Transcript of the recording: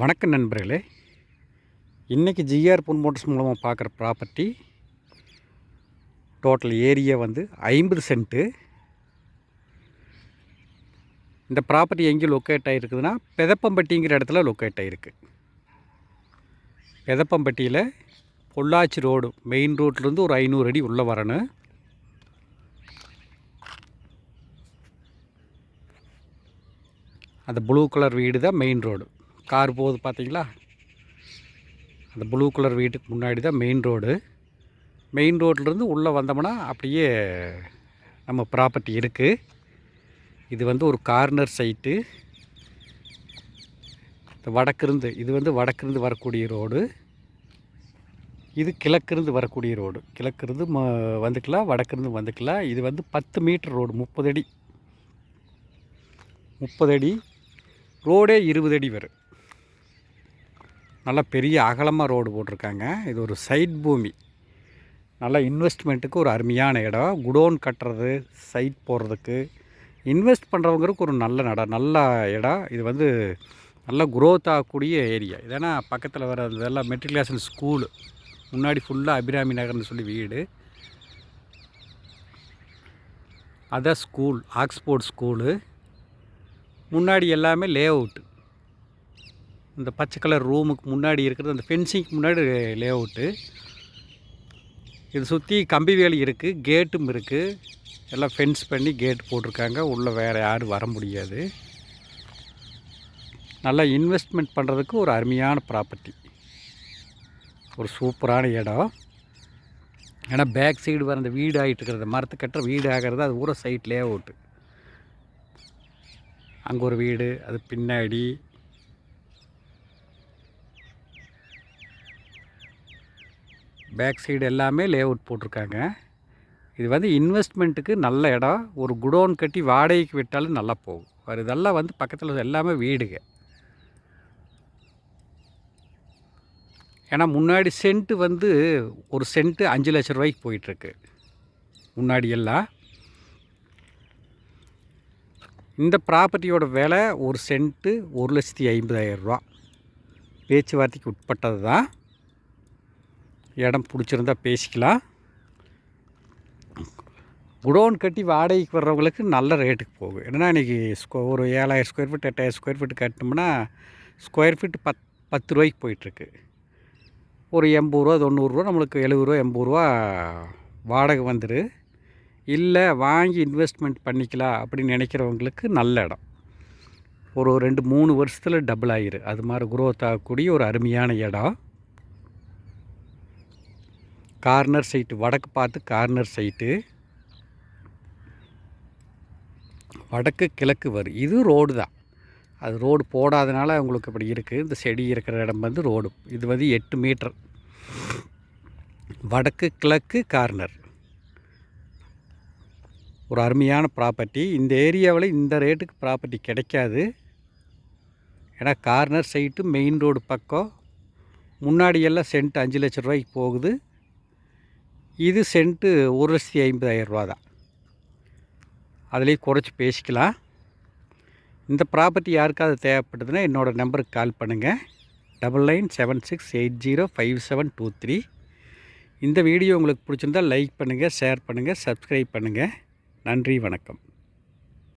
வணக்கம் நண்பர்களே. இன்றைக்கி ஜிஆர் பொன் மோட்டர்ஸ் மூலமாக பார்க்குற ப்ராப்பர்ட்டி டோட்டல் ஏரியா 50 சென்ட்டு. இந்த ப்ராப்பர்ட்டி எங்கே லொக்கேட் ஆகிருக்குதுன்னா பெதப்பம்பட்டிங்கிற இடத்துல லொக்கேட் ஆகிருக்கு. பெதப்பம்பட்டியில் பொள்ளாச்சி ரோடு மெயின் ரோட்லேருந்து ஒரு 500 அடி உள்ளே வரணும். அந்த ப்ளூ கலர் வீடு தான் மெயின் ரோடு. கார் போகுது பார்த்தீங்களா, அந்த ப்ளூ கலர் வீட்டுக்கு முன்னாடி தான் மெயின் ரோடு. மெயின் ரோட்லேருந்து உள்ளே வந்தோம்னா அப்படியே நம்ம ப்ராப்பர்ட்டி இருக்குது. இது ஒரு கார்னர் சைட்டு. வடக்கிருந்து இது வடக்கிருந்து வரக்கூடிய ரோடு, இது கிழக்கிருந்து வரக்கூடிய ரோடு. கிழக்கிருந்து வந்துக்கலாம், வடக்கிருந்து வந்துக்கலாம். இது 10 மீட்டர் ரோடு, 30 அடி. 30 அடி ரோடே 20 அடி வரும். நல்லா பெரிய அகலமாக ரோடு போட்டிருக்காங்க. இது ஒரு சைட் பூமி. நல்லா இன்வெஸ்ட்மெண்ட்டுக்கு ஒரு அருமையான இடம். குடோன் கட்டுறது, சைட் போடுறதுக்கு, இன்வெஸ்ட் பண்ணுறவங்களுக்கு ஒரு நல்ல இடம். இது நல்லா குரோத் ஆகக்கூடிய ஏரியா. இதேனா பக்கத்தில் வர இதெல்லாம் மெட்ரிகுலேஷன் ஸ்கூலு, முன்னாடி ஃபுல்லாக அபிராமி நகர்னு சொல்லி வீடு, அதான் ஸ்கூல், ஆக்ஸ்போர்ட் ஸ்கூலு. முன்னாடி எல்லாமே லே அவுட்டு. இந்த பச்சை கலர் ரூமுக்கு முன்னாடி இருக்கிறது, அந்த ஃபென்சிங்க்கு முன்னாடி லே அவுட்டு. இது சுற்றி கம்பி வேலி இருக்குது, கேட்டும் இருக்குது. எல்லாம் ஃபென்ஸ் பண்ணி கேட் போட்டிருக்காங்க. உள்ளே வேறு யாரும் வர முடியாது. நல்லா இன்வெஸ்ட்மெண்ட் பண்ணுறதுக்கு ஒரு அருமையான ப்ராப்பர்ட்டி, ஒரு சூப்பரான இடம். ஏன்னா பேக் சைடு வர அந்த வீடு ஆகிட்டு இருக்கிறது, மரத்து கட்டுற வீடு ஆகிறது, அது ஊர சைட் லே அவுட்டு. அங்கே ஒரு வீடு, அது பின்னாடி. பேக் சைடு எல்லாமே லே அவுட் போட்டிருக்காங்க. இது இன்வெஸ்ட்மெண்ட்டுக்கு நல்ல இடம். ஒரு குடோன் கட்டி வாடகைக்கு விட்டாலும் நல்லா போகும். இதெல்லாம் பக்கத்தில் எல்லாமே வீடுங்க. ஏன்னா முன்னாடி சென்ட்டு ஒரு சென்ட்டு 5 லட்ச ரூபாய்க்கு போயிட்டுருக்கு முன்னாடி எல்லாம். இந்த ப்ராப்பர்ட்டியோட விலை ஒரு சென்ட்டு 1,50,000 ரூபா. பேச்சுவார்த்தைக்கு உட்பட்டது தான். இடம் பிடிச்சிருந்தா பேசிக்கலாம். குடோன் கட்டி வாடகைக்கு வர்றவங்களுக்கு நல்ல ரேட்டுக்கு போகும். என்னென்னா இன்றைக்கி ஒரு 7,000 ஸ்கொயர் ஃபீட் 8,000 ஸ்கொயர் ஃபீட் கட்டினோம்னா ஸ்கொயர் ஃபீட் 10 ரூபாய்க்கு போயிட்டுருக்கு. ஒரு 80 ரூபா 90 ரூபா, நம்மளுக்கு 70 ரூபா 80 ரூபா வாடகை வந்துடு. இல்லை வாங்கி இன்வெஸ்ட்மெண்ட் பண்ணிக்கலாம் அப்படின்னு நினைக்கிறவங்களுக்கு நல்ல இடம். ஒரு 2-3 வருஷத்தில் டபுள் ஆகிரு. அது மாதிரி குரோத் ஆகக்கூடிய ஒரு அருமையான இடம். கார்னர் சைட்டு, வடக்கு பார்த்து கார்னர் சைட்டு. வடக்கு கிழக்கு வரும். இது ரோடு தான். அது ரோடு போடாதனால உங்களுக்கு அப்படி இருக்குது. இந்த செடி இருக்கிற இடம் ரோடு. இது 8 மீட்டர். வடக்கு கிழக்கு கார்னர். ஒரு அருமையான ப்ராப்பர்ட்டி. இந்த ஏரியாவில் இந்த ரேட்டுக்கு ப்ராப்பர்ட்டி கிடைக்காது. ஏன்னா கார்னர் சைட்டு, மெயின் ரோடு பக்கம். முன்னாடியெல்லாம் சென்ட் 5 லட்ச ரூபாய்க்கு போகுது. இது சென்ட்டு 1,50,000 ரூபா தான். அதுலேயே குறைச்சி பேசிக்கலாம். இந்த ப்ராப்பர்ட்டி யாருக்காவது தேவைப்படுதுன்னா என்னோடய நம்பருக்கு கால் பண்ணுங்கள். 9976805723. இந்த வீடியோ உங்களுக்கு பிடிச்சிருந்தால் லைக் பண்ணுங்கள், ஷேர் பண்ணுங்கள், சப்ஸ்கிரைப் பண்ணுங்கள். நன்றி, வணக்கம்.